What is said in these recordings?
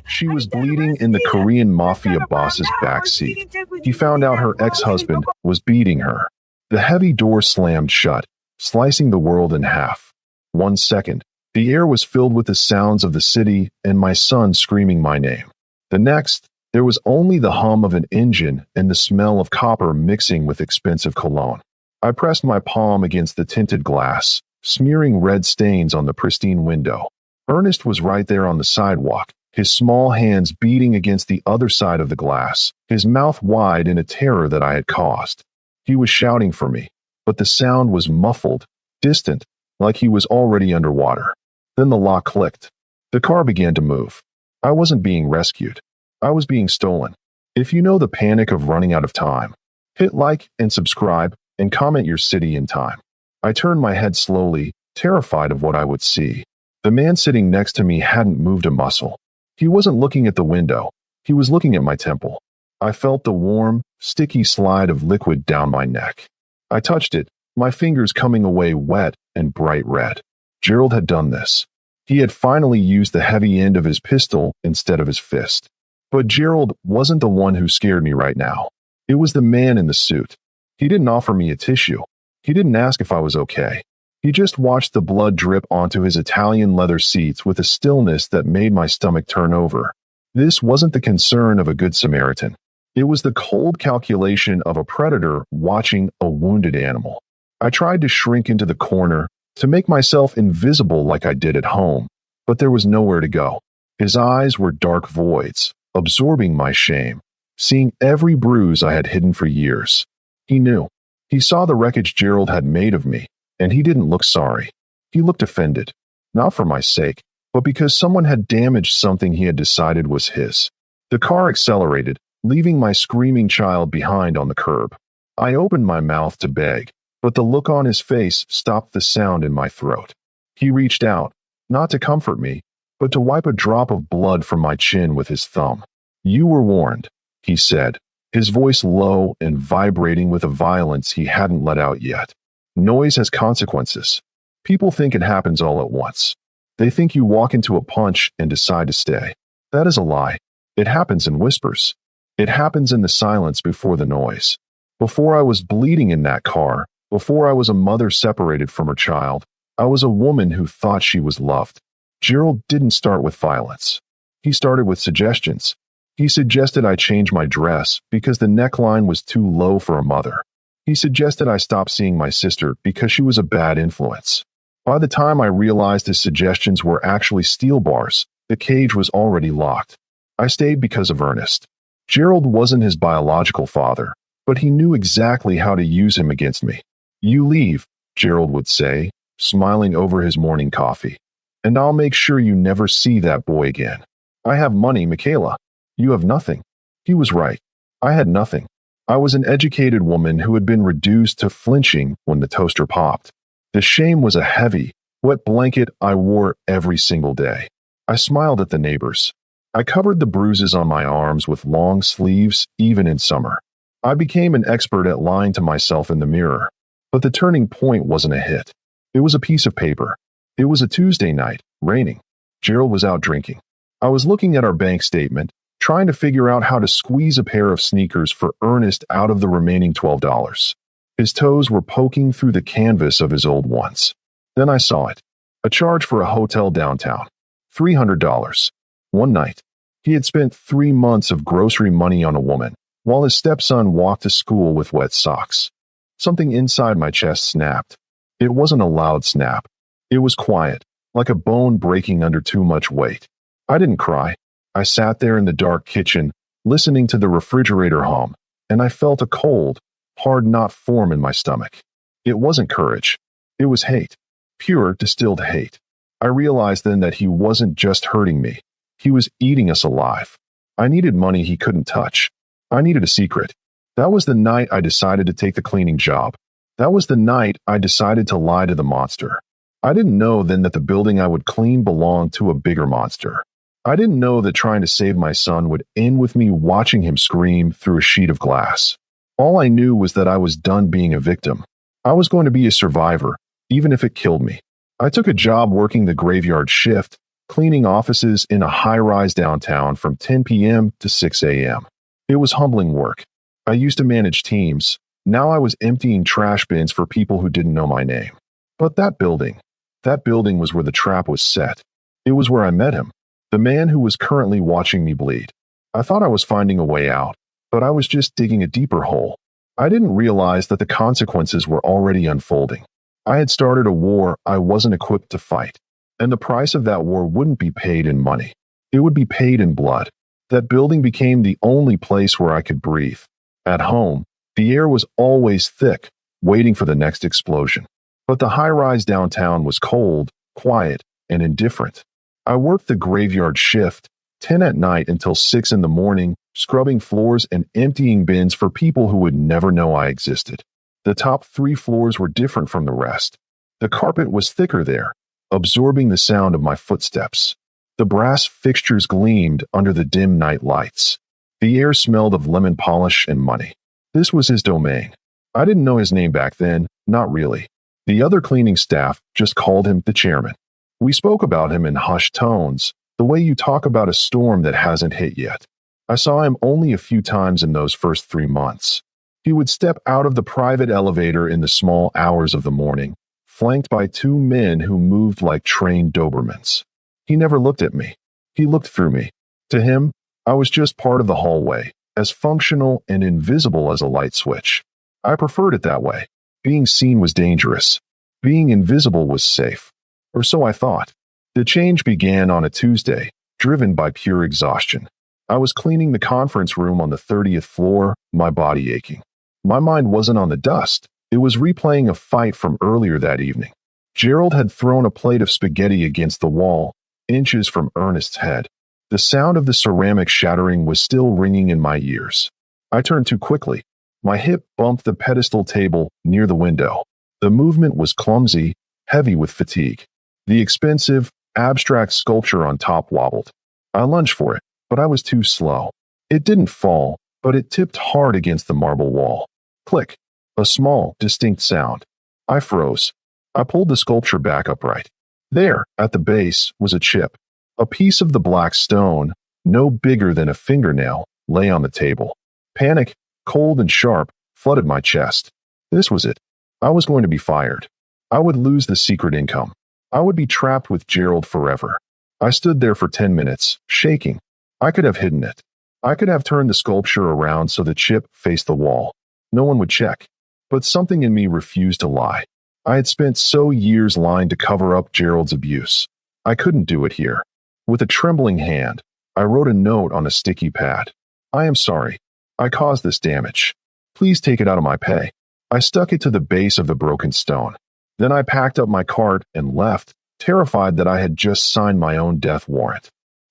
She was bleeding in the Korean Mafia boss's backseat. He found out her ex-husband was beating her. The heavy door slammed shut, slicing the world in half. 1 second, the air was filled with the sounds of the city and my son screaming my name. The next, there was only the hum of an engine and the smell of copper mixing with expensive cologne. I pressed my palm against the tinted glass, smearing red stains on the pristine window. Ernest was right there on the sidewalk, his small hands beating against the other side of the glass, his mouth wide in a terror that I had caused. He was shouting for me, but the sound was muffled, distant, like he was already underwater. Then the lock clicked. The car began to move. I wasn't being rescued. I was being stolen. If you know the panic of running out of time, hit like and subscribe and comment your city and time. I turned my head slowly, terrified of what I would see. The man sitting next to me hadn't moved a muscle. He wasn't looking at the window. He was looking at my temple. I felt the warm, sticky slide of liquid down my neck. I touched it, my fingers coming away wet and bright red. Gerald had done this. He had finally used the heavy end of his pistol instead of his fist. But Gerald wasn't the one who scared me right now. It was the man in the suit. He didn't offer me a tissue. He didn't ask if I was okay. He just watched the blood drip onto his Italian leather seats with a stillness that made my stomach turn over. This wasn't the concern of a good Samaritan. It was the cold calculation of a predator watching a wounded animal. I tried to shrink into the corner, to make myself invisible like I did at home, but there was nowhere to go. His eyes were dark voids, absorbing my shame, seeing every bruise I had hidden for years. He knew. He saw the wreckage Gerald had made of me, and he didn't look sorry. He looked offended, not for my sake, but because someone had damaged something he had decided was his. The car accelerated, leaving my screaming child behind on the curb. I opened my mouth to beg, but the look on his face stopped the sound in my throat. He reached out, not to comfort me, but to wipe a drop of blood from my chin with his thumb. "You were warned," he said, his voice low and vibrating with a violence he hadn't let out yet. "Noise has consequences. People think it happens all at once. They think you walk into a punch and decide to stay. That is a lie. It happens in whispers. It happens in the silence before the noise. Before I was bleeding in that car, before I was a mother separated from her child, I was a woman who thought she was loved. Gerald didn't start with violence. He started with suggestions. He suggested I change my dress because the neckline was too low for a mother. He suggested I stop seeing my sister because she was a bad influence. By the time I realized his suggestions were actually steel bars, the cage was already locked. I stayed because of Ernest. Gerald wasn't his biological father, but he knew exactly how to use him against me. "You leave," Gerald would say, smiling over his morning coffee, "and I'll make sure you never see that boy again. I have money, Michaela. You have nothing." He was right. I had nothing. I was an educated woman who had been reduced to flinching when the toaster popped. The shame was a heavy, wet blanket I wore every single day. I smiled at the neighbors. I covered the bruises on my arms with long sleeves, even in summer. I became an expert at lying to myself in the mirror. But the turning point wasn't a hit. It was a piece of paper. It was a Tuesday night, raining. Gerald was out drinking. I was looking at our bank statement, trying to figure out how to squeeze a pair of sneakers for Ernest out of the remaining $12. His toes were poking through the canvas of his old ones. Then I saw it. A charge for a hotel downtown. $300. One night. He had spent 3 months of grocery money on a woman, while his stepson walked to school with wet socks. Something inside my chest snapped. It wasn't a loud snap. It was quiet, like a bone breaking under too much weight. I didn't cry. I sat there in the dark kitchen, listening to the refrigerator hum, and I felt a cold, hard knot form in my stomach. It wasn't courage. It was hate. Pure, distilled hate. I realized then that he wasn't just hurting me. He was eating us alive. I needed money he couldn't touch. I needed a secret. That was the night I decided to take the cleaning job. That was the night I decided to lie to the monster. I didn't know then that the building I would clean belonged to a bigger monster. I didn't know that trying to save my son would end with me watching him scream through a sheet of glass. All I knew was that I was done being a victim. I was going to be a survivor, even if it killed me. I took a job working the graveyard shift, cleaning offices in a high-rise downtown from 10 p.m. to 6 a.m. It was humbling work. I used to manage teams. Now I was emptying trash bins for people who didn't know my name. But that building was where the trap was set. It was where I met him, the man who was currently watching me bleed. I thought I was finding a way out, but I was just digging a deeper hole. I didn't realize that the consequences were already unfolding. I had started a war I wasn't equipped to fight, and the price of that war wouldn't be paid in money. It would be paid in blood. That building became the only place where I could breathe. At home, the air was always thick, waiting for the next explosion. But the high-rise downtown was cold, quiet, and indifferent. I worked the graveyard shift, 10 at night until 6 in the morning, scrubbing floors and emptying bins for people who would never know I existed. The top 3 floors were different from the rest. The carpet was thicker there, absorbing the sound of my footsteps. The brass fixtures gleamed under the dim night lights. The air smelled of lemon polish and money. This was his domain. I didn't know his name back then, not really. The other cleaning staff just called him the chairman. We spoke about him in hushed tones, the way you talk about a storm that hasn't hit yet. I saw him only a few times in those first 3 months. He would step out of the private elevator in the small hours of the morning, flanked by 2 men who moved like trained Dobermans. He never looked at me. He looked through me. To him, I was just part of the hallway, as functional and invisible as a light switch. I preferred it that way. Being seen was dangerous. Being invisible was safe. Or so I thought. The change began on a Tuesday, driven by pure exhaustion. I was cleaning the conference room on the 30th floor, my body aching. My mind wasn't on the dust. It was replaying a fight from earlier that evening. Gerald had thrown a plate of spaghetti against the wall, inches from Ernest's head. The sound of the ceramic shattering was still ringing in my ears. I turned too quickly. My hip bumped the pedestal table near the window. The movement was clumsy, heavy with fatigue. The expensive, abstract sculpture on top wobbled. I lunged for it, but I was too slow. It didn't fall, but it tipped hard against the marble wall. Click. A small, distinct sound. I froze. I pulled the sculpture back upright. There, at the base, was a chip. A piece of the black stone, no bigger than a fingernail, lay on the table. Panic, cold and sharp, flooded my chest. This was it. I was going to be fired. I would lose the secret income. I would be trapped with Gerald forever. I stood there for 10 minutes, shaking. I could have hidden it. I could have turned the sculpture around so the chip faced the wall. No one would check. But something in me refused to lie. I had spent so years lying to cover up Gerald's abuse. I couldn't do it here. With a trembling hand, I wrote a note on a sticky pad. I am sorry. I caused this damage. Please take it out of my pay. I stuck it to the base of the broken stone. Then I packed up my cart and left, terrified that I had just signed my own death warrant.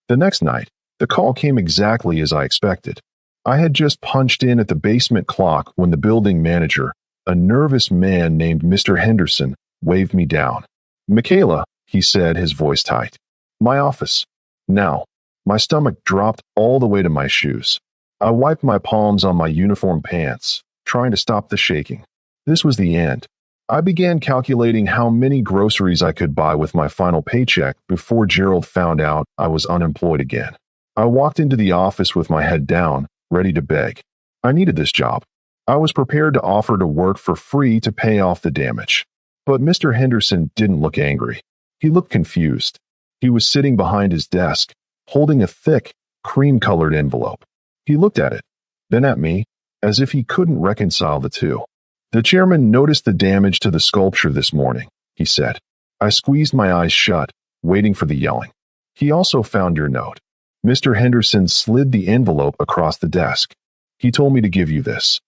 The next night, the call came exactly as I expected. I had just punched in at the basement clock when the building manager, a nervous man named Mr. Henderson, waved me down. "Michaela," he said, his voice tight. "My office." Now, my stomach dropped all the way to my shoes. I wiped my palms on my uniform pants, trying to stop the shaking. This was the end. I began calculating how many groceries I could buy with my final paycheck before Gerald found out I was unemployed again. I walked into the office with my head down, ready to beg. I needed this job. I was prepared to offer to work for free to pay off the damage. But Mr. Henderson didn't look angry. He looked confused. He was sitting behind his desk, holding a thick, cream-colored envelope. He looked at it, then at me, as if he couldn't reconcile the two. "The chairman noticed the damage to the sculpture this morning," he said. I squeezed my eyes shut, waiting for the yelling. "He also found your note." Mr. Henderson slid the envelope across the desk. "He told me to give you this."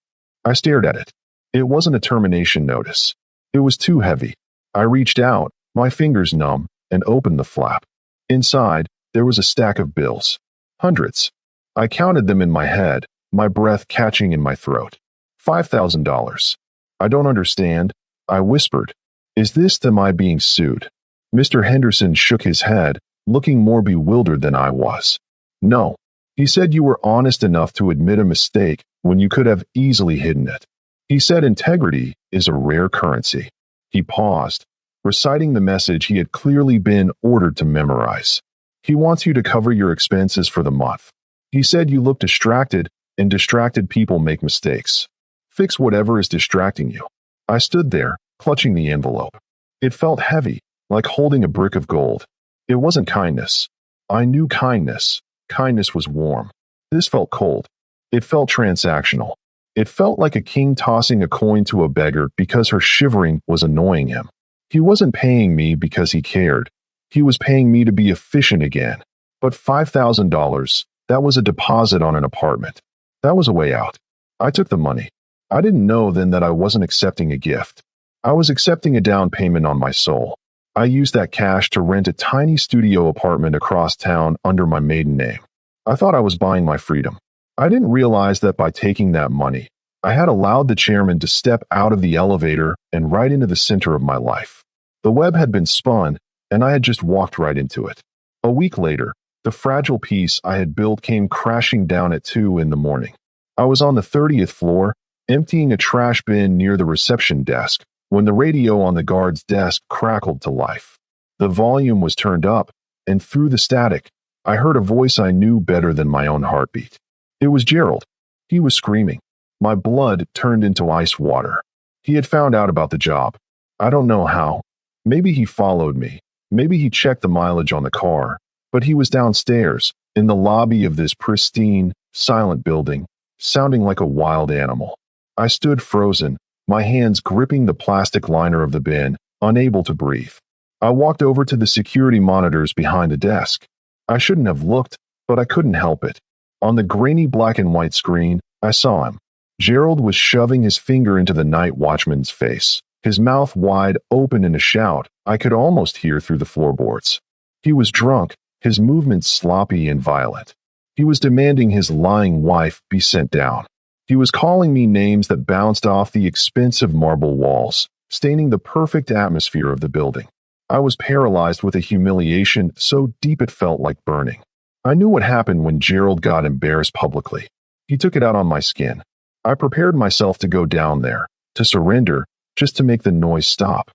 I stared at it. It wasn't a termination notice. It was too heavy. I reached out, my fingers numb, and opened the flap. Inside, there was a stack of bills. Hundreds. I counted them in my head, my breath catching in my throat. $5,000. "I don't understand," I whispered. "Is this to my being sued?" Mr. Henderson shook his head, looking more bewildered than I was. "No." He said, "You were honest enough to admit a mistake when you could have easily hidden it." He said integrity is a rare currency. He paused, reciting the message he had clearly been ordered to memorize. He wants you to cover your expenses for the month. He said you look distracted, and distracted people make mistakes. Fix whatever is distracting you. I stood there, clutching the envelope. It felt heavy, like holding a brick of gold. It wasn't kindness. I knew kindness. Kindness was warm. This felt cold. It felt transactional. It felt like a king tossing a coin to a beggar because her shivering was annoying him. He wasn't paying me because he cared. He was paying me to be efficient again. But $5,000, that was a deposit on an apartment. That was a way out. I took the money. I didn't know then that I wasn't accepting a gift. I was accepting a down payment on my soul. I used that cash to rent a tiny studio apartment across town under my maiden name. I thought I was buying my freedom. I didn't realize that by taking that money, I had allowed the chairman to step out of the elevator and right into the center of my life. The web had been spun, and I had just walked right into it. A week later, the fragile piece I had built came crashing down at 2 in the morning. I was on the 30th floor, emptying a trash bin near the reception desk, when the radio on the guard's desk crackled to life. The volume was turned up, and through the static, I heard a voice I knew better than my own heartbeat. It was Gerald. He was screaming. My blood turned into ice water. He had found out about the job. I don't know how. Maybe he followed me. Maybe he checked the mileage on the car. But he was downstairs, in the lobby of this pristine, silent building, sounding like a wild animal. I stood frozen, my hands gripping the plastic liner of the bin, unable to breathe. I walked over to the security monitors behind the desk. I shouldn't have looked, but I couldn't help it. On the grainy black and white screen, I saw him. Gerald was shoving his finger into the night watchman's face, his mouth wide open in a shout I could almost hear through the floorboards. He was drunk, his movements sloppy and violent. He was demanding his lying wife be sent down. He was calling me names that bounced off the expensive marble walls, staining the perfect atmosphere of the building. I was paralyzed with a humiliation so deep it felt like burning. I knew what happened when Gerald got embarrassed publicly. He took it out on my skin. I prepared myself to go down there, to surrender, just to make the noise stop.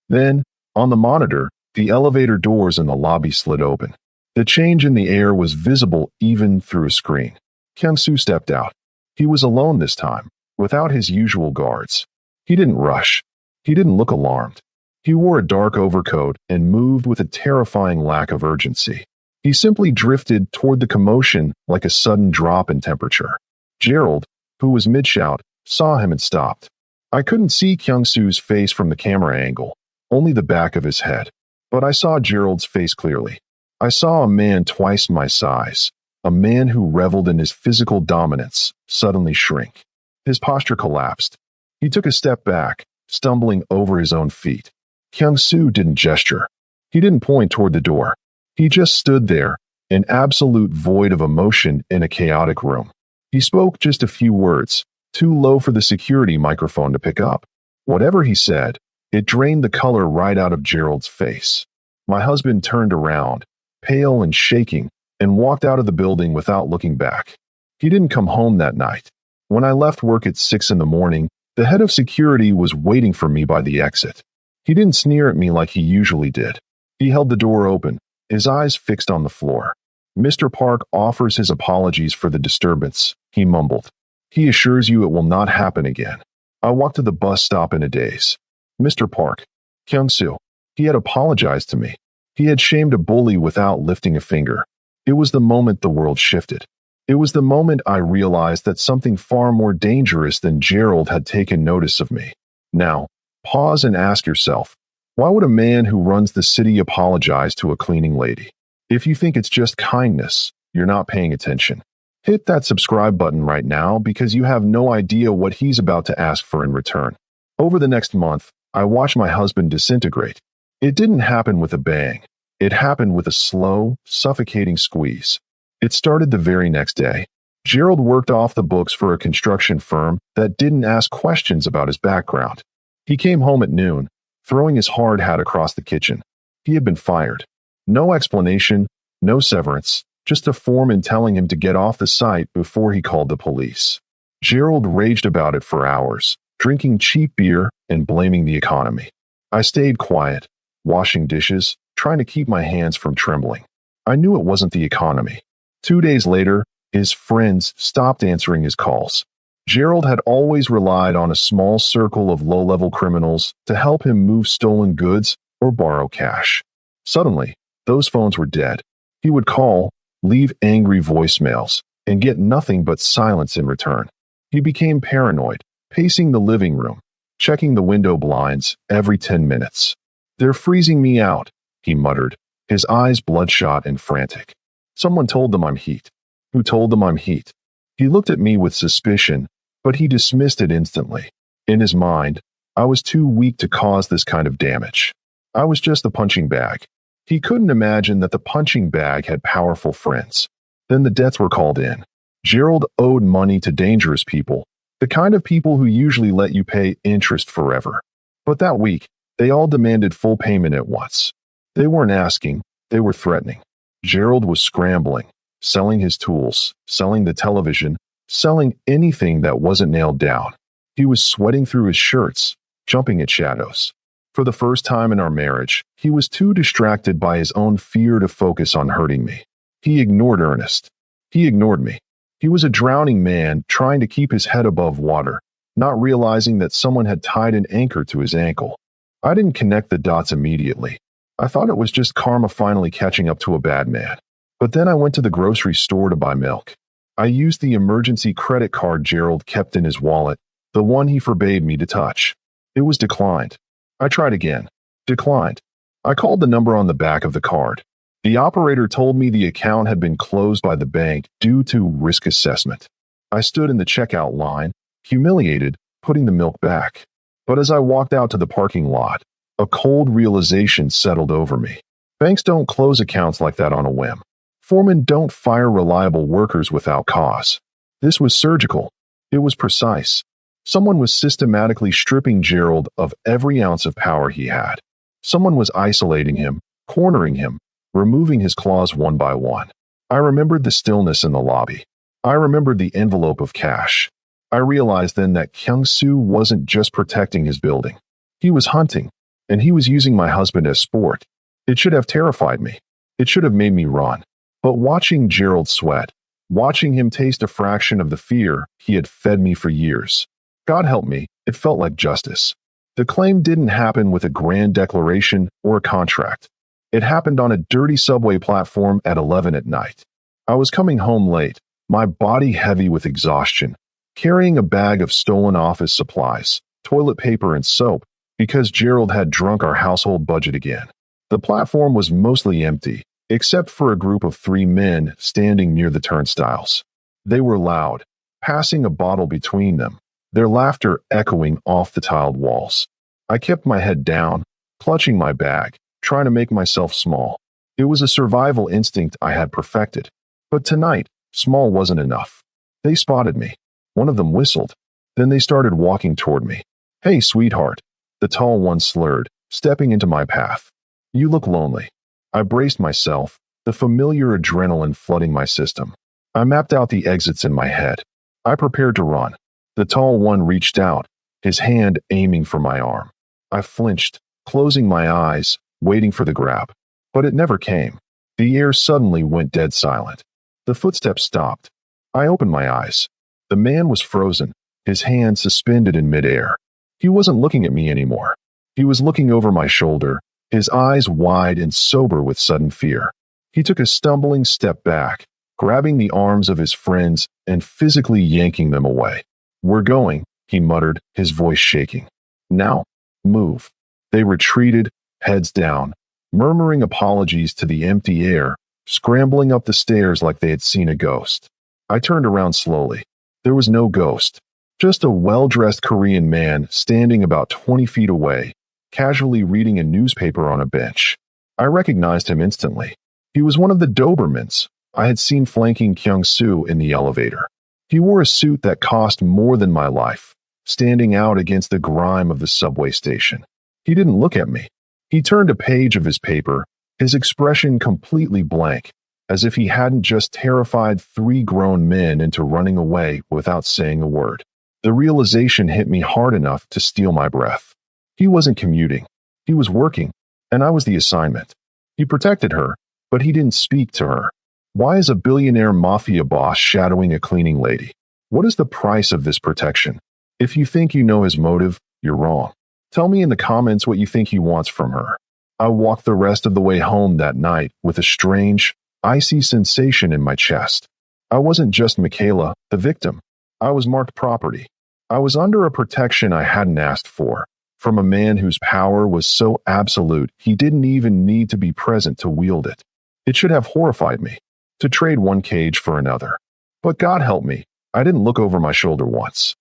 Then, on the monitor, the elevator doors in the lobby slid open. The change in the air was visible even through a screen. Kyung-soo stepped out. He was alone this time, without his usual guards. He didn't rush. He didn't look alarmed. He wore a dark overcoat and moved with a terrifying lack of urgency. He simply drifted toward the commotion like a sudden drop in temperature. Gerald, who was mid-shout, saw him and stopped. I couldn't see Kyung-soo's face from the camera angle, only the back of his head. But I saw Gerald's face clearly. I saw a man twice my size, a man who reveled in his physical dominance, suddenly shrink. His posture collapsed. He took a step back, stumbling over his own feet. Kyung-soo didn't gesture. He didn't point toward the door. He just stood there, an absolute void of emotion in a chaotic room. He spoke just a few words, too low for the security microphone to pick up. Whatever he said, it drained the color right out of Gerald's face. My husband turned around, pale and shaking, and walked out of the building without looking back. He didn't come home that night. When I left work at 6 in the morning, the head of security was waiting for me by the exit. He didn't sneer at me like he usually did. He held the door open, his eyes fixed on the floor. "Mr. Park offers his apologies for the disturbance," he mumbled. "He assures you it will not happen again." I walked to the bus stop in a daze. Mr. Park, Kyung-soo, he had apologized to me. He had shamed a bully without lifting a finger. It was the moment the world shifted. It was the moment I realized that something far more dangerous than Gerald had taken notice of me. Now, pause and ask yourself, why would a man who runs the city apologize to a cleaning lady? If you think it's just kindness, you're not paying attention. Hit that subscribe button right now because you have no idea what he's about to ask for in return. Over the next month, I watched my husband disintegrate. It didn't happen with a bang. It happened with a slow, suffocating squeeze. It started the very next day. Gerald worked off the books for a construction firm that didn't ask questions about his background. He came home at noon, throwing his hard hat across the kitchen. He had been fired. No explanation, no severance, just a foreman telling him to get off the site before he called the police. Gerald raged about it for hours, drinking cheap beer and blaming the economy. I stayed quiet, washing dishes, trying to keep my hands from trembling. I knew it wasn't the economy. 2 days later, his friends stopped answering his calls. Gerald had always relied on a small circle of low-level criminals to help him move stolen goods or borrow cash. Suddenly, those phones were dead. He would call, leave angry voicemails, and get nothing but silence in return. He became paranoid, pacing the living room, checking the window blinds every 10 minutes. "They're freezing me out," he muttered, his eyes bloodshot and frantic. "Someone told them I'm heat." Who told them I'm heat? He looked at me with suspicion, but he dismissed it instantly. In his mind, I was too weak to cause this kind of damage. I was just the punching bag. He couldn't imagine that the punching bag had powerful friends. Then the debts were called in. Gerald owed money to dangerous people, the kind of people who usually let you pay interest forever. But that week, they all demanded full payment at once. They weren't asking, they were threatening. Gerald was scrambling, selling his tools, selling the television, selling anything that wasn't nailed down. He was sweating through his shirts, jumping at shadows. For the first time in our marriage, he was too distracted by his own fear to focus on hurting me. He ignored Ernest. He ignored me. He was a drowning man trying to keep his head above water, not realizing that someone had tied an anchor to his ankle. I didn't connect the dots immediately. I thought it was just karma finally catching up to a bad man. But then I went to the grocery store to buy milk. I used the emergency credit card Gerald kept in his wallet, the one he forbade me to touch. It was declined. I tried again. Declined. I called the number on the back of the card. The operator told me the account had been closed by the bank due to risk assessment. I stood in the checkout line, humiliated, putting the milk back. But as I walked out to the parking lot, a cold realization settled over me. Banks don't close accounts like that on a whim. Foremen don't fire reliable workers without cause. This was surgical. It was precise. Someone was systematically stripping Gerald of every ounce of power he had. Someone was isolating him, cornering him, removing his claws one by one. I remembered the stillness in the lobby. I remembered the envelope of cash. I realized then that Kyung-soo wasn't just protecting his building. He was hunting, and he was using my husband as sport. It should have terrified me. It should have made me run. But watching Gerald sweat, watching him taste a fraction of the fear he had fed me for years, God help me, it felt like justice. The claim didn't happen with a grand declaration or a contract. It happened on a dirty subway platform at 11 at night. I was coming home late, my body heavy with exhaustion, carrying a bag of stolen office supplies, toilet paper and soap, because Gerald had drunk our household budget again. The platform was mostly empty, except for a group of 3 men standing near the turnstiles. They were loud, passing a bottle between them, their laughter echoing off the tiled walls. I kept my head down, clutching my bag, trying to make myself small. It was a survival instinct I had perfected. But tonight, small wasn't enough. They spotted me. One of them whistled. Then they started walking toward me. "Hey, sweetheart," the tall one slurred, stepping into my path. "You look lonely." I braced myself, the familiar adrenaline flooding my system. I mapped out the exits in my head. I prepared to run. The tall one reached out, his hand aiming for my arm. I flinched, closing my eyes, waiting for the grab. But it never came. The air suddenly went dead silent. The footsteps stopped. I opened my eyes. The man was frozen, his hand suspended in midair. He wasn't looking at me anymore. He was looking over my shoulder, his eyes wide and sober with sudden fear. He took a stumbling step back, grabbing the arms of his friends and physically yanking them away. "We're going," he muttered, his voice shaking. "Now, move." They retreated, heads down, murmuring apologies to the empty air, scrambling up the stairs like they had seen a ghost. I turned around slowly. There was no ghost, just a well-dressed Korean man standing about 20 feet away, casually reading a newspaper on a bench. I recognized him instantly. He was one of the Dobermans I had seen flanking Kyung-soo in the elevator. He wore a suit that cost more than my life, standing out against the grime of the subway station. He didn't look at me. He turned a page of his paper, his expression completely blank, as if he hadn't just terrified 3 grown men into running away without saying a word. The realization hit me hard enough to steal my breath. He wasn't commuting. He was working, and I was the assignment. He protected her, but he didn't speak to her. Why is a billionaire mafia boss shadowing a cleaning lady? What is the price of this protection? If you think you know his motive, you're wrong. Tell me in the comments what you think he wants from her. I walked the rest of the way home that night with a strange, icy sensation in my chest. I wasn't just Michaela, the victim. I was marked property. I was under a protection I hadn't asked for, from a man whose power was so absolute he didn't even need to be present to wield it. It should have horrified me, to trade one cage for another. But God help me, I didn't look over my shoulder once.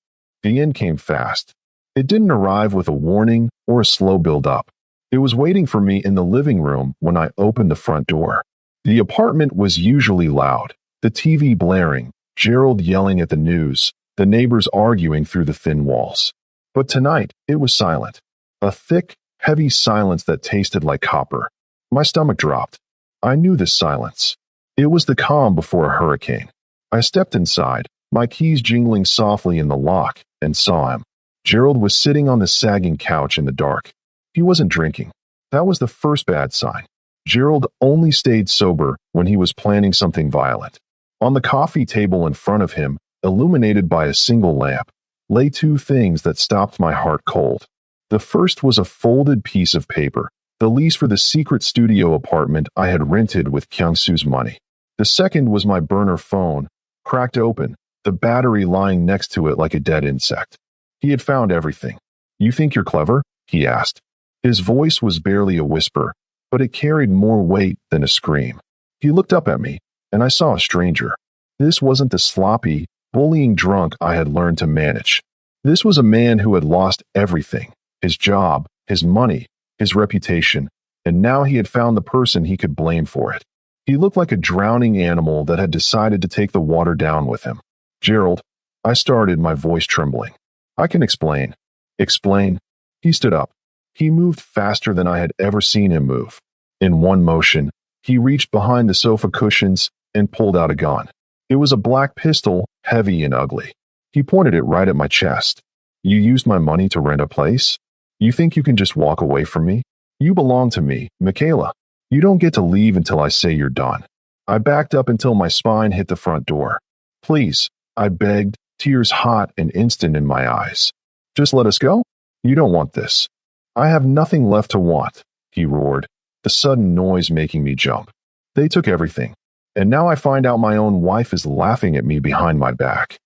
The end came fast. It didn't arrive with a warning or a slow build-up. It was waiting for me in the living room when I opened the front door. The apartment was usually loud, the TV blaring, Gerald yelling at the news, the neighbors arguing through the thin walls. But tonight, it was silent. A thick, heavy silence that tasted like copper. My stomach dropped. I knew this silence. It was the calm before a hurricane. I stepped inside, my keys jingling softly in the lock, and saw him. Gerald was sitting on the sagging couch in the dark. He wasn't drinking. That was the first bad sign. Gerald only stayed sober when he was planning something violent. On the coffee table in front of him, illuminated by a single lamp, lay two things that stopped my heart cold. The first was a folded piece of paper, the lease for the secret studio apartment I had rented with Kyungsu's money. The second was my burner phone, cracked open, the battery lying next to it like a dead insect. He had found everything. "You think you're clever?" he asked. His voice was barely a whisper, but it carried more weight than a scream. He looked up at me, and I saw a stranger. This wasn't the sloppy, bullying drunk I had learned to manage. This was a man who had lost everything: his job, his money, his reputation, and now he had found the person he could blame for it. He looked like a drowning animal that had decided to take the water down with him. "Gerald," I started, my voice trembling. "I can explain." "Explain?" He stood up. He moved faster than I had ever seen him move. In one motion, he reached behind the sofa cushions and pulled out a gun. It was a black pistol, heavy and ugly. He pointed it right at my chest. "You used my money to rent a place? You think you can just walk away from me? You belong to me, Michaela. You don't get to leave until I say you're done." I backed up until my spine hit the front door. "Please," I begged, tears hot and instant in my eyes. "Just let us go? You don't want this." "I have nothing left to want," he roared, the sudden noise making me jump. "They took everything, and now I find out my own wife is laughing at me behind my back."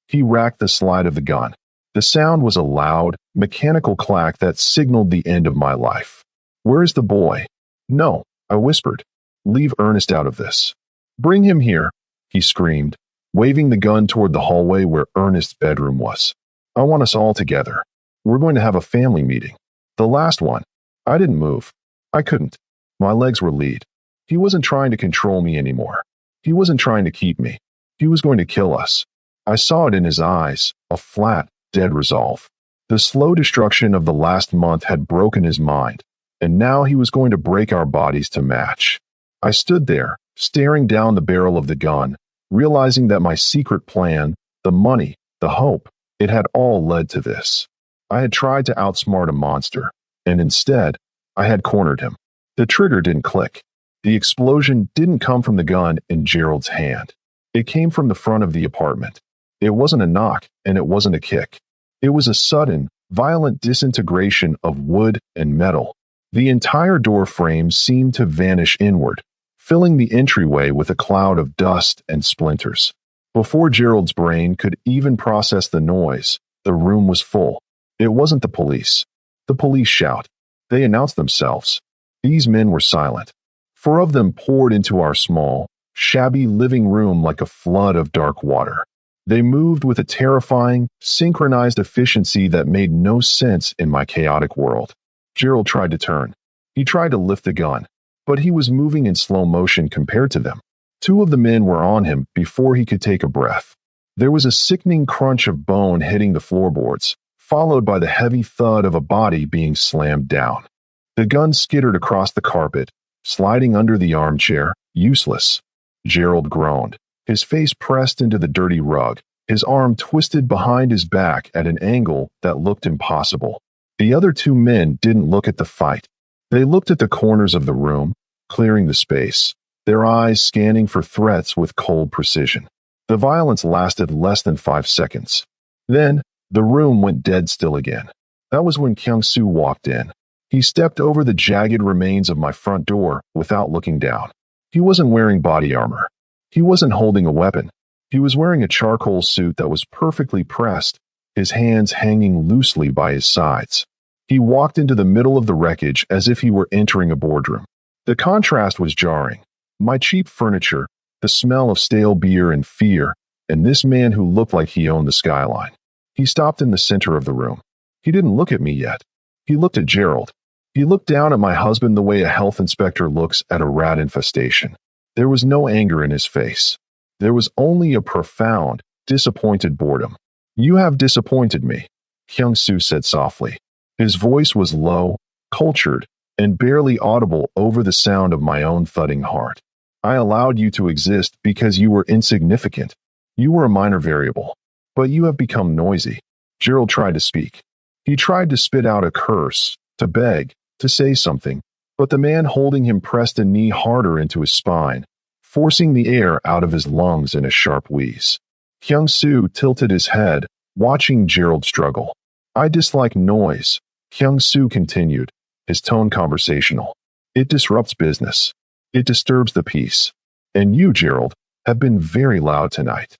He racked the slide of the gun. The sound was a loud, mechanical clack that signaled the end of my life. "Where is the boy?" "No," I whispered. "Leave Ernest out of this." "Bring him here," he screamed, waving the gun toward the hallway where Ernest's bedroom was. "I want us all together. We're going to have a family meeting. The last one." I didn't move. I couldn't. My legs were lead. He wasn't trying to control me anymore. He wasn't trying to keep me. He was going to kill us. I saw it in his eyes, a flat, dead resolve. The slow destruction of the last month had broken his mind, and now he was going to break our bodies to match. I stood there, staring down the barrel of the gun, realizing that my secret plan, the money, the hope, it had all led to this. I had tried to outsmart a monster, and instead, I had cornered him. The trigger didn't click. The explosion didn't come from the gun in Gerald's hand. It came from the front of the apartment. It wasn't a knock, and it wasn't a kick. It was a sudden, violent disintegration of wood and metal. The entire door frame seemed to vanish inward, filling the entryway with a cloud of dust and splinters. Before Gerald's brain could even process the noise, the room was full. It wasn't the police. The police shout. They announced themselves. These men were silent. 4 of them poured into our small, shabby living room like a flood of dark water. They moved with a terrifying, synchronized efficiency that made no sense in my chaotic world. Gerald tried to turn. He tried to lift the gun, but he was moving in slow motion compared to them. 2 of the men were on him before he could take a breath. There was a sickening crunch of bone hitting the floorboards, followed by the heavy thud of a body being slammed down. The gun skittered across the carpet, sliding under the armchair, useless. Gerald groaned, his face pressed into the dirty rug, his arm twisted behind his back at an angle that looked impossible. The other 2 men didn't look at the fight. They looked at the corners of the room, clearing the space. their eyes scanning for threats with cold precision. The violence lasted less than 5 seconds. Then, the room went dead still again. That was when Kyung-soo walked in. He stepped over the jagged remains of my front door without looking down. He wasn't wearing body armor. He wasn't holding a weapon. He was wearing a charcoal suit that was perfectly pressed, his hands hanging loosely by his sides. He walked into the middle of the wreckage as if he were entering a boardroom. The contrast was jarring. My cheap furniture, the smell of stale beer and fear, and this man who looked like he owned the skyline. He stopped in the center of the room. He didn't look at me yet. He looked at Gerald. He looked down at my husband the way a health inspector looks at a rat infestation. There was no anger in his face. There was only a profound, disappointed boredom. "You have disappointed me," Kyung-soo said softly. His voice was low, cultured, and barely audible over the sound of my own thudding heart. "I allowed you to exist because you were insignificant. You were a minor variable. But you have become noisy." Gerald tried to speak. He tried to spit out a curse, to beg, to say something, but the man holding him pressed a knee harder into his spine, forcing the air out of his lungs in a sharp wheeze. Kyung-soo tilted his head, watching Gerald struggle. "I dislike noise," Kyung-soo continued, his tone conversational. "It disrupts business. It disturbs the peace. And you, Gerald, have been very loud tonight."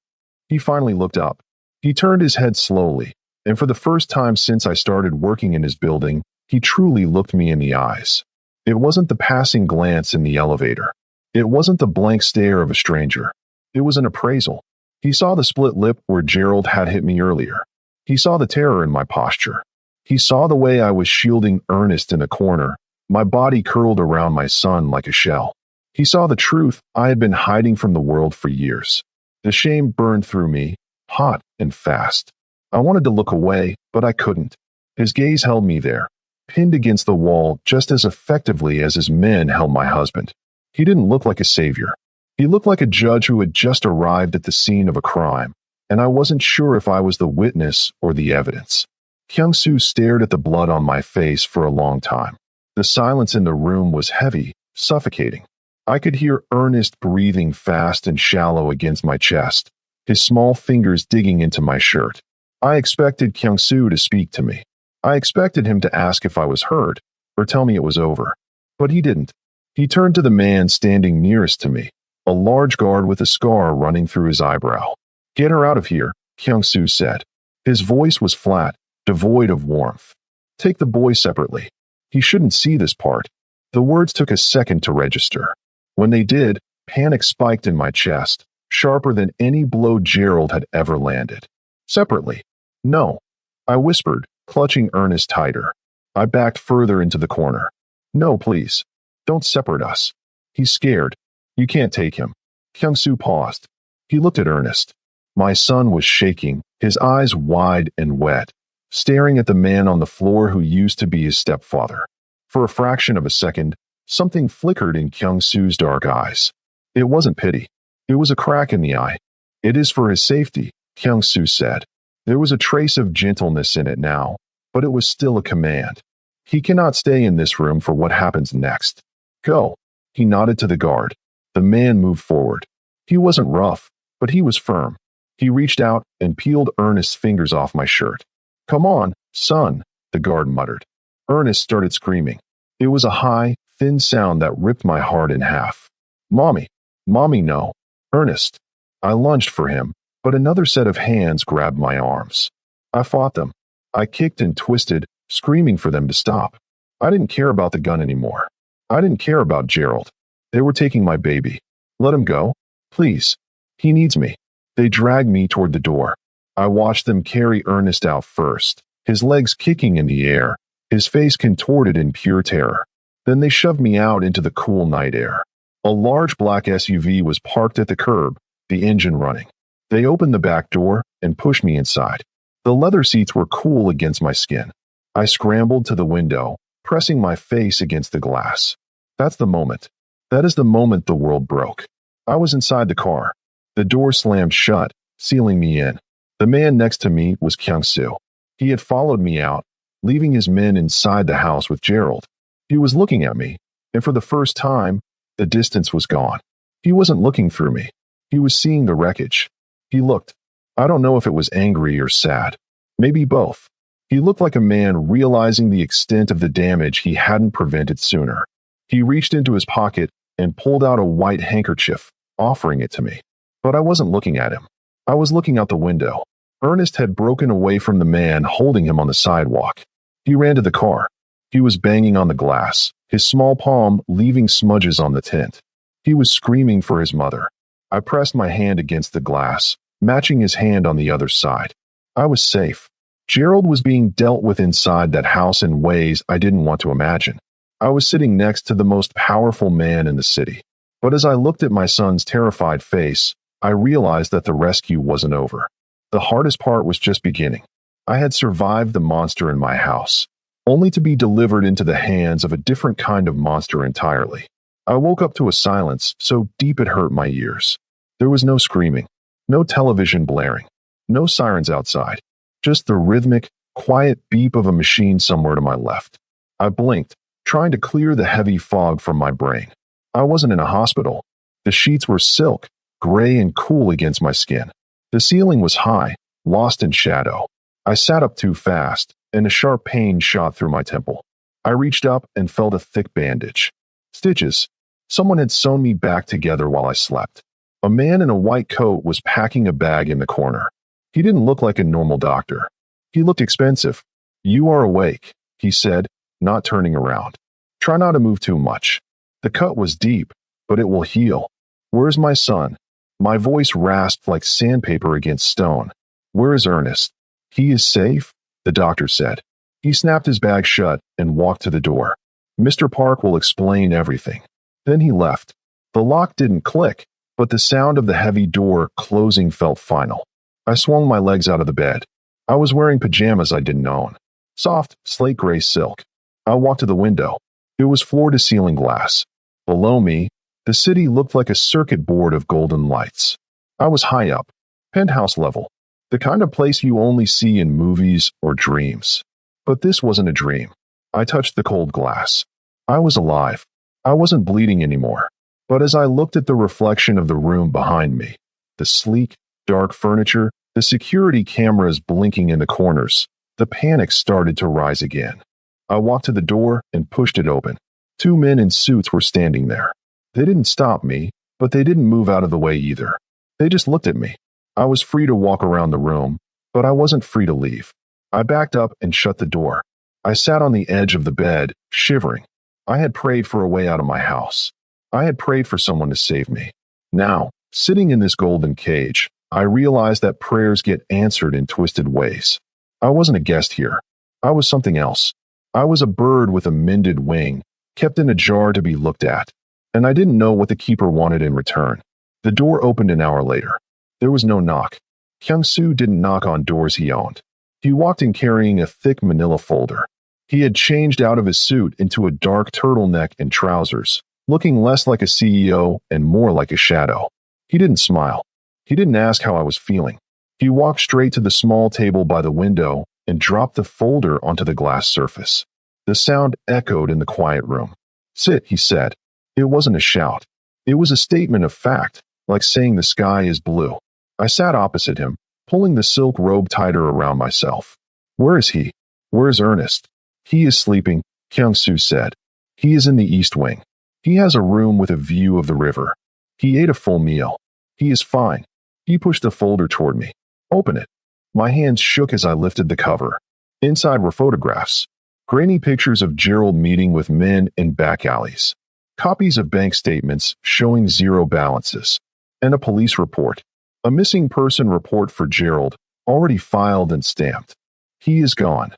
He finally looked up. He turned his head slowly, and for the first time since I started working in his building, he truly looked me in the eyes. It wasn't the passing glance in the elevator. It wasn't the blank stare of a stranger. It was an appraisal. He saw the split lip where Gerald had hit me earlier. He saw the terror in my posture. He saw the way I was shielding Ernest in a corner, my body curled around my son like a shell. He saw the truth I had been hiding from the world for years. The shame burned through me, hot and fast. I wanted to look away, but I couldn't. His gaze held me there, pinned against the wall just as effectively as his men held my husband. He didn't look like a savior. He looked like a judge who had just arrived at the scene of a crime, and I wasn't sure if I was the witness or the evidence. Kyung-soo stared at the blood on my face for a long time. The silence in the room was heavy, suffocating. I could hear Ernest breathing fast and shallow against my chest, his small fingers digging into my shirt. I expected Kyung-soo to speak to me. I expected him to ask if I was hurt, or tell me it was over. But he didn't. He turned to the man standing nearest to me, a large guard with a scar running through his eyebrow. "Get her out of here," Kyung-soo said. His voice was flat, devoid of warmth. "Take the boy separately. He shouldn't see this part." The words took a second to register. When they did, panic spiked in my chest, sharper than any blow Gerald had ever landed. "Separately." "No," I whispered, clutching Ernest tighter. I backed further into the corner. "No, please. Don't separate us. He's scared. You can't take him." Kyung-soo paused. He looked at Ernest. My son was shaking, his eyes wide and wet, staring at the man on the floor who used to be his stepfather. For a fraction of a second, something flickered in Kyung-soo's dark eyes. It wasn't pity. It was a crack in the eye. "It is for his safety," Kyung-soo said. There was a trace of gentleness in it now, but it was still a command. "He cannot stay in this room for what happens next. Go." He nodded to the guard. The man moved forward. He wasn't rough, but he was firm. He reached out and peeled Ernest's fingers off my shirt. "Come on, son," the guard muttered. Ernest started screaming. It was a high, thin sound that ripped my heart in half. "Mommy. Mommy, no. Ernest." I lunged for him, but another set of hands grabbed my arms. I fought them. I kicked and twisted, screaming for them to stop. I didn't care about the gun anymore. I didn't care about Gerald. They were taking my baby. Let him go. Please. He needs me. They dragged me toward the door. I watched them carry Ernest out first, his legs kicking in the air, his face contorted in pure terror. Then they shoved me out into the cool night air. A large black SUV was parked at the curb, the engine running. They opened the back door and pushed me inside. The leather seats were cool against my skin. I scrambled to the window, pressing my face against the glass. That's the moment. That is the moment the world broke. I was inside the car. The door slammed shut, sealing me in. The man next to me was Kyung-soo. He had followed me out, leaving his men inside the house with Gerald. He was looking at me, and for the first time, the distance was gone. He wasn't looking through me. He was seeing the wreckage. He looked. I don't know if it was angry or sad. Maybe both. He looked like a man realizing the extent of the damage he hadn't prevented sooner. He reached into his pocket and pulled out a white handkerchief, offering it to me. But I wasn't looking at him. I was looking out the window. Ernest had broken away from the man holding him on the sidewalk. He ran to the car. He was banging on the glass, his small palm leaving smudges on the tint. He was screaming for his mother. I pressed my hand against the glass, matching his hand on the other side. I was safe. Gerald was being dealt with inside that house in ways I didn't want to imagine. I was sitting next to the most powerful man in the city. But as I looked at my son's terrified face, I realized that the rescue wasn't over. The hardest part was just beginning. I had survived the monster in my house, only to be delivered into the hands of a different kind of monster entirely. I woke up to a silence so deep it hurt my ears. There was no screaming, no television blaring, no sirens outside, just the rhythmic, quiet beep of a machine somewhere to my left. I blinked, trying to clear the heavy fog from my brain. I wasn't in a hospital. The sheets were silk, gray and cool against my skin. The ceiling was high, lost in shadow. I sat up too fast, and a sharp pain shot through my temple. I reached up and felt a thick bandage. Stitches. Someone had sewn me back together while I slept. A man in a white coat was packing a bag in the corner. He didn't look like a normal doctor. He looked expensive. "You are awake," he said, not turning around. "Try not to move too much. The cut was deep, but it will heal. Where's my son?" My voice rasped like sandpaper against stone. "Where is Ernest?" "He is safe," the doctor said. He snapped his bag shut and walked to the door. "Mr. Park will explain everything." Then he left. The lock didn't click, but the sound of the heavy door closing felt final. I swung my legs out of the bed. I was wearing pajamas I didn't own. Soft, slate gray silk. I walked to the window. It was floor-to-ceiling glass. Below me, the city looked like a circuit board of golden lights. I was high up, penthouse level, the kind of place you only see in movies or dreams. But this wasn't a dream. I touched the cold glass. I was alive. I wasn't bleeding anymore. But as I looked at the reflection of the room behind me, the sleek, dark furniture, the security cameras blinking in the corners, the panic started to rise again. I walked to the door and pushed it open. 2 men in suits were standing there. They didn't stop me, but they didn't move out of the way either. They just looked at me. I was free to walk around the room, but I wasn't free to leave. I backed up and shut the door. I sat on the edge of the bed, shivering. I had prayed for a way out of my house. I had prayed for someone to save me. Now, sitting in this golden cage, I realized that prayers get answered in twisted ways. I wasn't a guest here. I was something else. I was a bird with a mended wing, kept in a jar to be looked at. And I didn't know what the keeper wanted in return. The door opened an hour later. There was no knock. Kyung-soo didn't knock on doors he owned. He walked in carrying a thick manila folder. He had changed out of his suit into a dark turtleneck and trousers, looking less like a CEO and more like a shadow. He didn't smile. He didn't ask how I was feeling. He walked straight to the small table by the window and dropped the folder onto the glass surface. The sound echoed in the quiet room. "Sit," he said. It wasn't a shout. It was a statement of fact, like saying the sky is blue. I sat opposite him, pulling the silk robe tighter around myself. "Where is he? Where is Ernest?" "He is sleeping," Kyung-soo said. "He is in the East Wing. He has a room with a view of the river. He ate a full meal. He is fine." He pushed the folder toward me. "Open it." My hands shook as I lifted the cover. Inside were photographs. Grainy pictures of Gerald meeting with men in back alleys. Copies of bank statements showing zero balances. And a police report. A missing person report for Gerald, already filed and stamped. "He is gone,"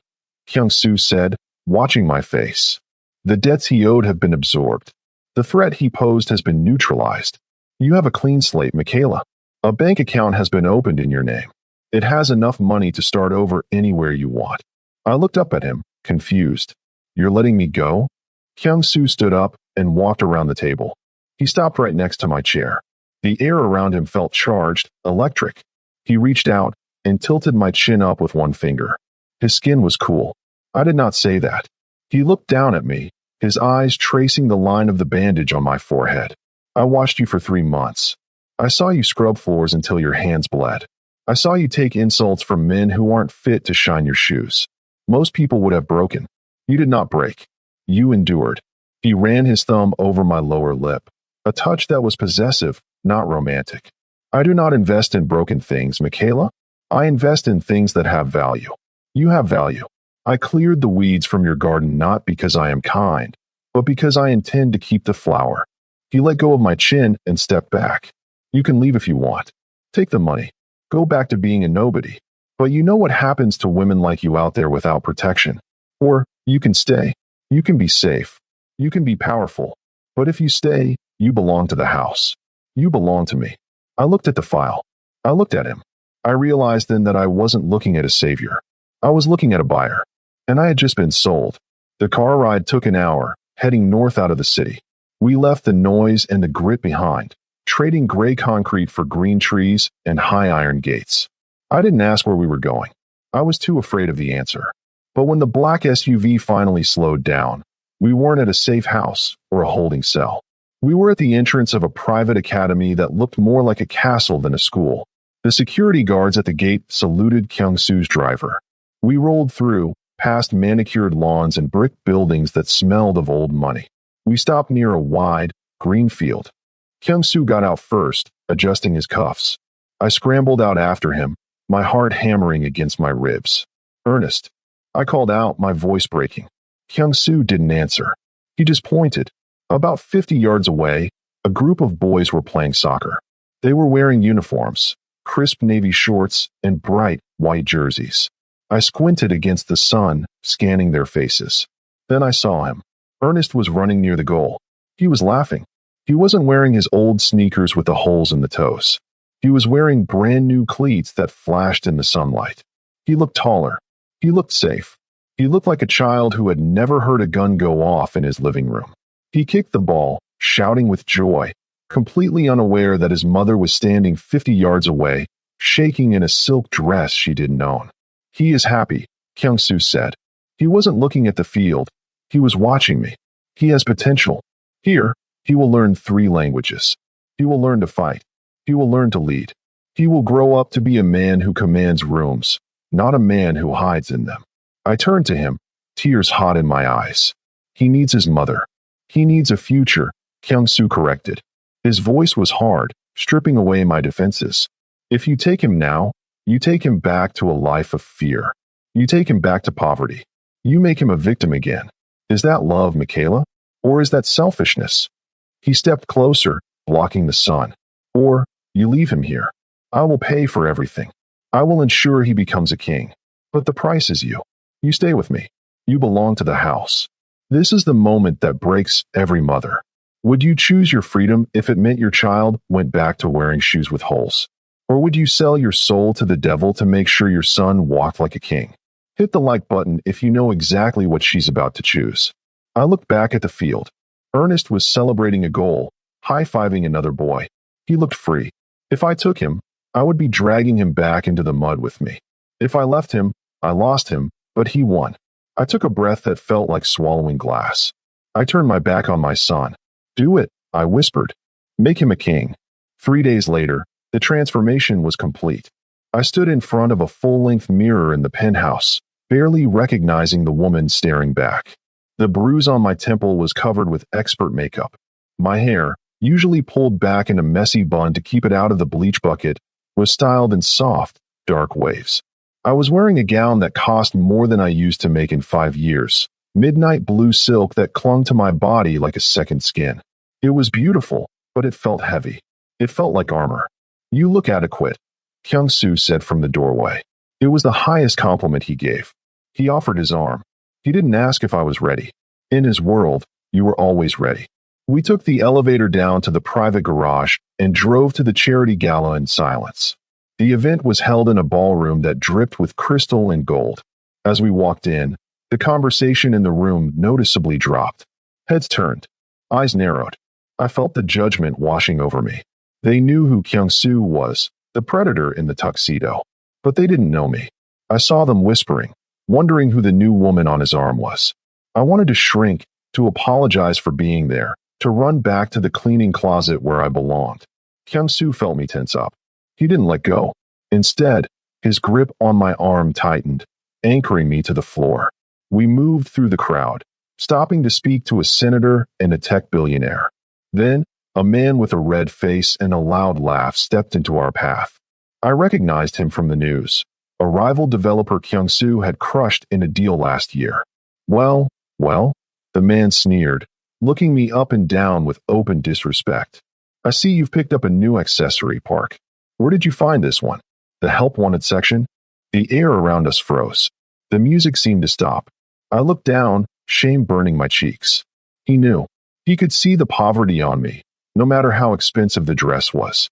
Kyung-soo said, watching my face. "The debts he owed have been absorbed. The threat he posed has been neutralized. You have a clean slate, Michaela. A bank account has been opened in your name. It has enough money to start over anywhere you want." I looked up at him, confused. "You're letting me go?" Kyung-soo stood up and walked around the table. He stopped right next to my chair. The air around him felt charged, electric. He reached out and tilted my chin up with one finger. His skin was cool. I did not say that. He looked down at me, his eyes tracing the line of the bandage on my forehead. I watched you for 3 months. I saw you scrub floors until your hands bled. I saw you take insults from men who aren't fit to shine your shoes. Most people would have broken. You did not break. You endured. He ran his thumb over my lower lip, a touch that was possessive, not romantic. I do not invest in broken things, Michaela. I invest in things that have value. You have value. I cleared the weeds from your garden not because I am kind, but because I intend to keep the flower. He let go of my chin and stepped back. You can leave if you want. Take the money. Go back to being a nobody. But you know what happens to women like you out there without protection. Or you can stay. You can be safe. You can be powerful. But if you stay, you belong to the house. You belong to me. I looked at the file. I looked at him. I realized then that I wasn't looking at a savior. I was looking at a buyer. And I had just been sold. The car ride took an hour, heading north out of the city. We left the noise and the grit behind, trading gray concrete for green trees and high iron gates. I didn't ask where we were going. I was too afraid of the answer. But when the black SUV finally slowed down, we weren't at a safe house or a holding cell. We were at the entrance of a private academy that looked more like a castle than a school. The security guards at the gate saluted Kyung-soo's driver. We rolled through, past manicured lawns and brick buildings that smelled of old money. We stopped near a wide, green field. Kyung-soo got out first, adjusting his cuffs. I scrambled out after him, my heart hammering against my ribs. Ernest. I called out, my voice breaking. Kyung-soo didn't answer. He just pointed. About 50 yards away, a group of boys were playing soccer. They were wearing uniforms, crisp navy shorts, and bright white jerseys. I squinted against the sun, scanning their faces. Then I saw him. Ernest was running near the goal. He was laughing. He wasn't wearing his old sneakers with the holes in the toes. He was wearing brand new cleats that flashed in the sunlight. He looked taller. He looked safe. He looked like a child who had never heard a gun go off in his living room. He kicked the ball, shouting with joy, completely unaware that his mother was standing 50 yards away, shaking in a silk dress she didn't own. He is happy, Kyung-soo said. He wasn't looking at the field. He was watching me. He has potential. Here, he will learn 3 languages. He will learn to fight. He will learn to lead. He will grow up to be a man who commands rooms, not a man who hides in them. I turned to him, tears hot in my eyes. He needs his mother. He needs a future, Kyung-soo corrected. His voice was hard, stripping away my defenses. If you take him now, you take him back to a life of fear. You take him back to poverty. You make him a victim again. Is that love, Michaela? Or is that selfishness? He stepped closer, blocking the sun. Or, you leave him here. I will pay for everything. I will ensure he becomes a king. But the price is you. You stay with me. You belong to the house. This is the moment that breaks every mother. Would you choose your freedom if it meant your child went back to wearing shoes with holes? Or would you sell your soul to the devil to make sure your son walked like a king? Hit the like button if you know exactly what she's about to choose. I looked back at the field. Ernest was celebrating a goal, high-fiving another boy. He looked free. If I took him, I would be dragging him back into the mud with me. If I left him, I lost him, but he won. I took a breath that felt like swallowing glass. I turned my back on my son. Do it, I whispered. Make him a king. 3 days later, the transformation was complete. I stood in front of a full-length mirror in the penthouse, barely recognizing the woman staring back. The bruise on my temple was covered with expert makeup. My hair, usually pulled back in a messy bun to keep it out of the bleach bucket, was styled in soft, dark waves. I was wearing a gown that cost more than I used to make in 5 years, midnight blue silk that clung to my body like a second skin. It was beautiful, but it felt heavy. It felt like armor. You look adequate, Kyung-soo said from the doorway. It was the highest compliment he gave. He offered his arm. He didn't ask if I was ready. In his world, you were always ready. We took the elevator down to the private garage and drove to the charity gala in silence. The event was held in a ballroom that dripped with crystal and gold. As we walked in, the conversation in the room noticeably dropped. Heads turned. Eyes narrowed. I felt the judgment washing over me. They knew who Kyung-soo was, the predator in the tuxedo. But they didn't know me. I saw them whispering, wondering who the new woman on his arm was. I wanted to shrink, to apologize for being there, to run back to the cleaning closet where I belonged. Kyung-soo felt me tense up. He didn't let go. Instead, his grip on my arm tightened, anchoring me to the floor. We moved through the crowd, stopping to speak to a senator and a tech billionaire. Then, a man with a red face and a loud laugh stepped into our path. I recognized him from the news. A rival developer Kyung-soo had crushed in a deal last year. Well, the man sneered, looking me up and down with open disrespect. I see you've picked up a new accessory, Park. Where did you find this one? The help wanted section? The air around us froze. The music seemed to stop. I looked down, shame burning my cheeks. He knew. He could see the poverty on me, no matter how expensive the dress was.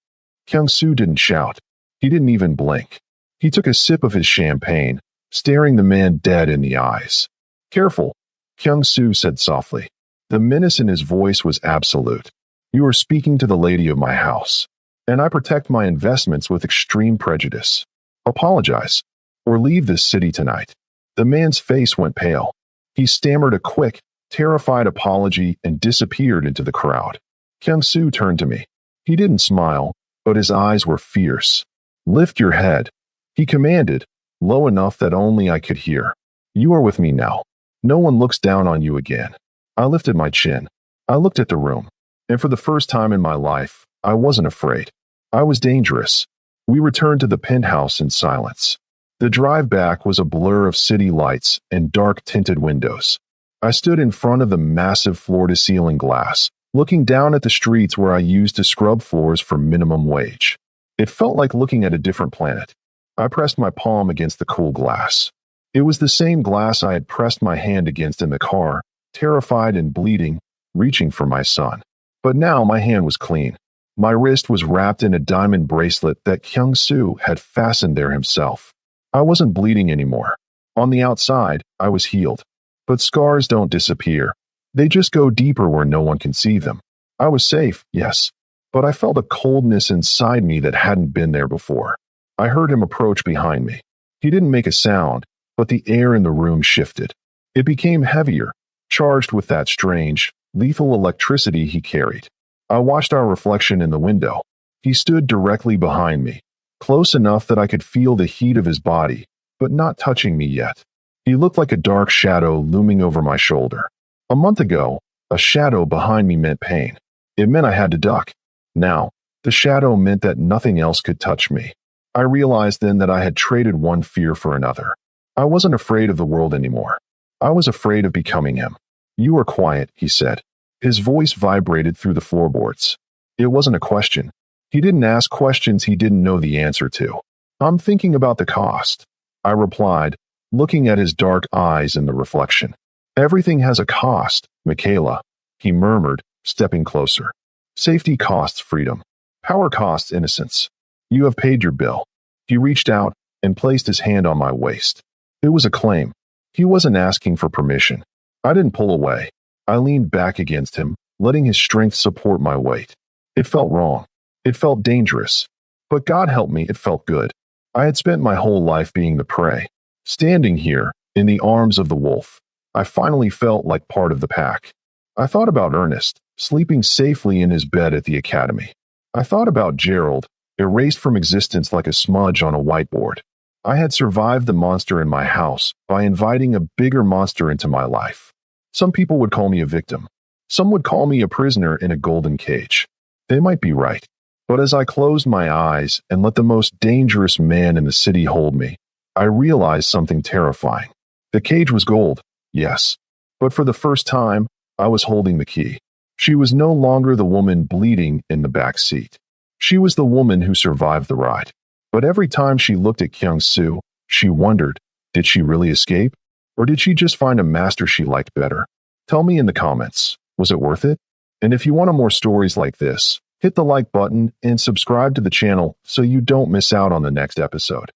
Kyung-soo didn't shout. He didn't even blink. He took a sip of his champagne, staring the man dead in the eyes. Careful, Kyung-soo said softly. The menace in his voice was absolute. You are speaking to the lady of my house, and I protect my investments with extreme prejudice. Apologize, or leave this city tonight. The man's face went pale. He stammered a quick, terrified apology and disappeared into the crowd. Kyung-soo turned to me. He didn't smile, but his eyes were fierce. Lift your head, he commanded, low enough that only I could hear. You are with me now. No one looks down on you again. I lifted my chin. I looked at the room, and for the first time in my life, I wasn't afraid. I was dangerous. We returned to the penthouse in silence. The drive back was a blur of city lights and dark tinted windows. I stood in front of the massive floor-to-ceiling glass, looking down at the streets where I used to scrub floors for minimum wage. It felt like looking at a different planet. I pressed my palm against the cool glass. It was the same glass I had pressed my hand against in the car, terrified and bleeding, reaching for my son. But now my hand was clean. My wrist was wrapped in a diamond bracelet that Kyung-soo had fastened there himself. I wasn't bleeding anymore. On the outside, I was healed. But scars don't disappear. They just go deeper where no one can see them. I was safe, yes, but I felt a coldness inside me that hadn't been there before. I heard him approach behind me. He didn't make a sound, but the air in the room shifted. It became heavier, charged with that strange, lethal electricity he carried. I watched our reflection in the window. He stood directly behind me, close enough that I could feel the heat of his body, but not touching me yet. He looked like a dark shadow looming over my shoulder. A month ago, a shadow behind me meant pain. It meant I had to duck. Now, the shadow meant that nothing else could touch me. I realized then that I had traded one fear for another. I wasn't afraid of the world anymore. I was afraid of becoming him. You are quiet, he said. His voice vibrated through the floorboards. It wasn't a question. He didn't ask questions he didn't know the answer to. I'm thinking about the cost, I replied, looking at his dark eyes in the reflection. Everything has a cost, Michaela, he murmured, stepping closer. Safety costs freedom. Power costs innocence. You have paid your bill. He reached out and placed his hand on my waist. It was a claim. He wasn't asking for permission. I didn't pull away. I leaned back against him, letting his strength support my weight. It felt wrong. It felt dangerous. But God help me, it felt good. I had spent my whole life being the prey. Standing here, in the arms of the wolf, I finally felt like part of the pack. I thought about Ernest, sleeping safely in his bed at the academy. I thought about Gerald, erased from existence like a smudge on a whiteboard. I had survived the monster in my house by inviting a bigger monster into my life. Some people would call me a victim. Some would call me a prisoner in a golden cage. They might be right. But as I closed my eyes and let the most dangerous man in the city hold me, I realized something terrifying. The cage was gold, yes. But for the first time, I was holding the key. She was no longer the woman bleeding in the back seat. She was the woman who survived the ride. But every time she looked at Kyung-soo, she wondered, did she really escape? Or did she just find a master she liked better? Tell me in the comments, was it worth it? And if you want more stories like this, hit the like button and subscribe to the channel so you don't miss out on the next episode.